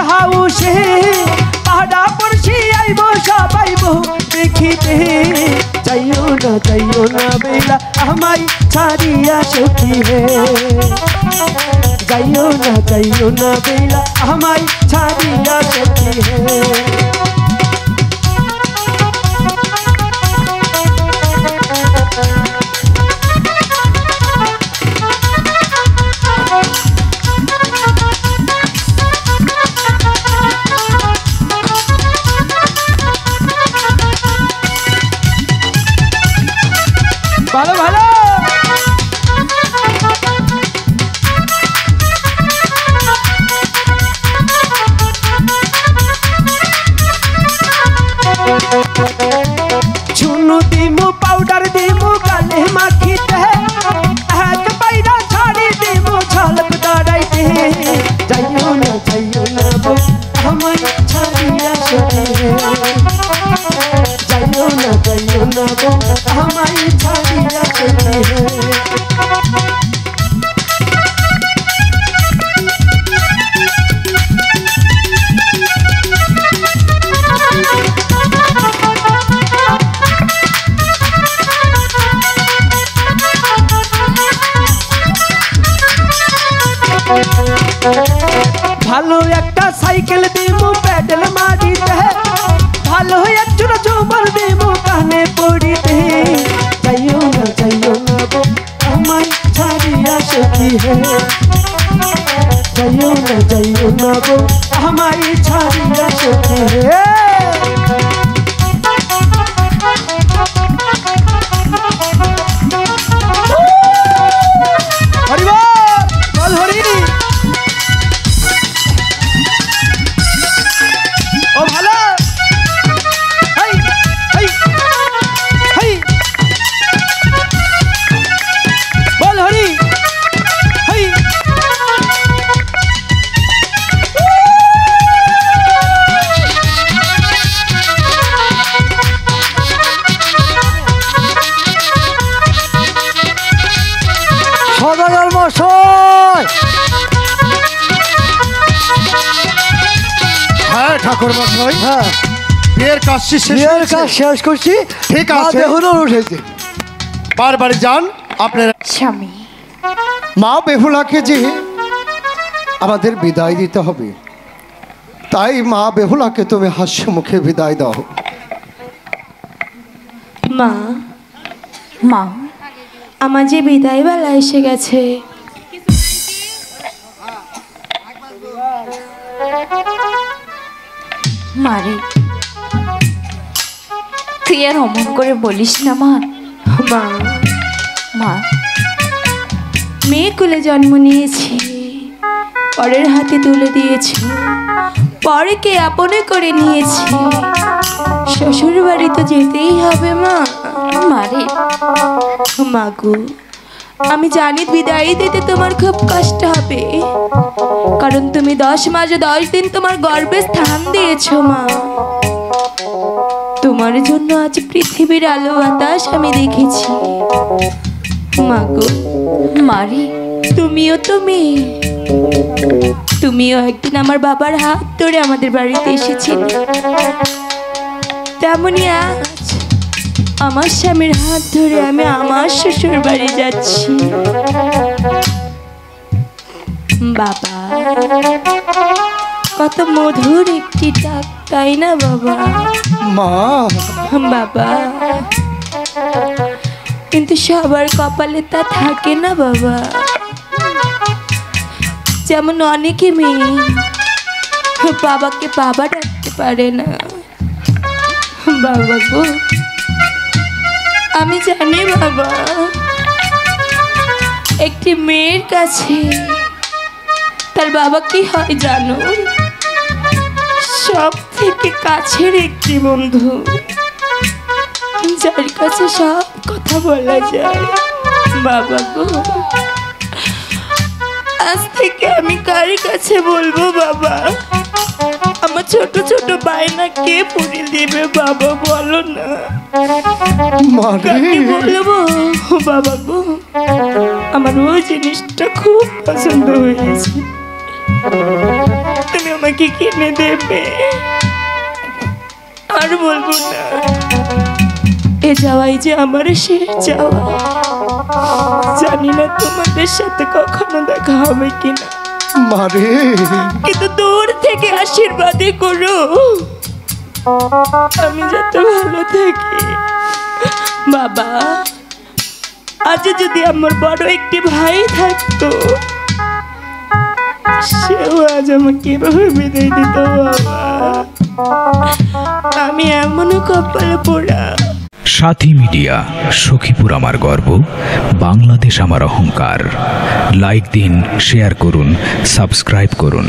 হাউসে পাহাড়া পড়ছি আইব সবাই বহু দেখিতে যাইও না বেলা আমায় ছাড়িয়া সখী হে যাইও না বেলা আমায় ছাড়িয়া সখী হে ভালো ভালো চুনু দিমু পাউডার দিমু গালে মাখিতে এক পাইরা ছাড়ি দিমু ঝলক দাঁড়াইতে যাইও না গো আমায় ছাড়িয়া সখী যাইও না গো আমায় ছাড়িয়া সখী ভালো একটা সাইকেল দিমু প্যাডেল মারিতে ভালো একজন ঝুমর দিমু কানে পড়িতে যাইও না গো আমায় ছাড়িয়া সখী হে যাইও না গো আমায় ছাড়িয়া সখী হে হ্যাঁ ঠাকুর মশাই, হ্যাঁ বিয়ের কাজ শেষ করছি। ঠিক আছে, বারবার যান আপনার স্বামী। মা বেহুলাকে যে আমাদের বিদায় দিতে হবে, তাই মা বেহুলাকে তুমি হাস্য মুখে বিদায় দাও। মা মা আমার যে বিদায় বেলা এসে গেছে। মারে তুই আর অমন করে বলিস না মা। মা মা মেয়ে কুলে জন্ম নিয়েছি, পরের হাতে তুলে দিয়েছি, পরেকে আপনে করে নিয়েছি, শ্বশুর বাড়ি তো যেতেই হবে মা। মারে মাগো আমি জানি বিদায় দিতে তোমার খুব কষ্ট হবে, কারণ তুমি 10 মাস 10 দিন তোমার গর্ভে স্থান দিয়েছো মা। তোমার জন্য আজ পৃথিবীর আলো বাতাস আমি দেখেছি মাগো। মারে তুমিও একদিন আমার বাবার হাত ধরে আমাদের বাড়িতে এসেছিলে, তেমনি আজ আমার স্বামীর হাত ধরে আমি আমার শ্বশুর বাড়ি যাচ্ছি। বাবা কত মধুর একটি ডাক, তাই না বাবা? মা বাবা কিন্তু সবার কপালে তা থাকে না বাবা। যেমন অনেকে মেয়ে বাবাকে বাবা ডাকতে পারে না। বাবা গো আমি জানি বাবা, একটি মেয়ের কাছে তার বাবা কি হয় জানো? সব থেকে কাছের একটি বন্ধু, যার কাছে সব কথা বলা যায়। বাবা গো আজ থেকে আমি কার কাছে বলবো বাবা? আমার ছোট ছোট বায়না কে পুরি দেবে বাবা বলো না? কাকে বলবো বাবা গো? আমার ওই জিনিসটা খুব পছন্দ হয়েছে। তুমি আমাকে কিনে দেবে। আর বলবো না, এ যাওয়াই যে আমার শেষ যাওয়া। জানি না তোমাদের সাথে কখনো দেখা হবে কিনা, মারে কিন্তু দূর থেকে আশীর্বাদই করো আমি যাতে ভালো থাকি। বাবা, আজ যদি আমার বড় একটি ভাই থাকতো, সেও আজ আমাকে এভাবে বিদায় দিত। বাবা, আমি এমনও কপালে পোড়া। সাথী মিডিয়া, সখীপুর আমার গর্ব, বাংলাদেশ আমার অহংকার। লাইক দিন, শেয়ার করুন, সাবস্ক্রাইব করুন।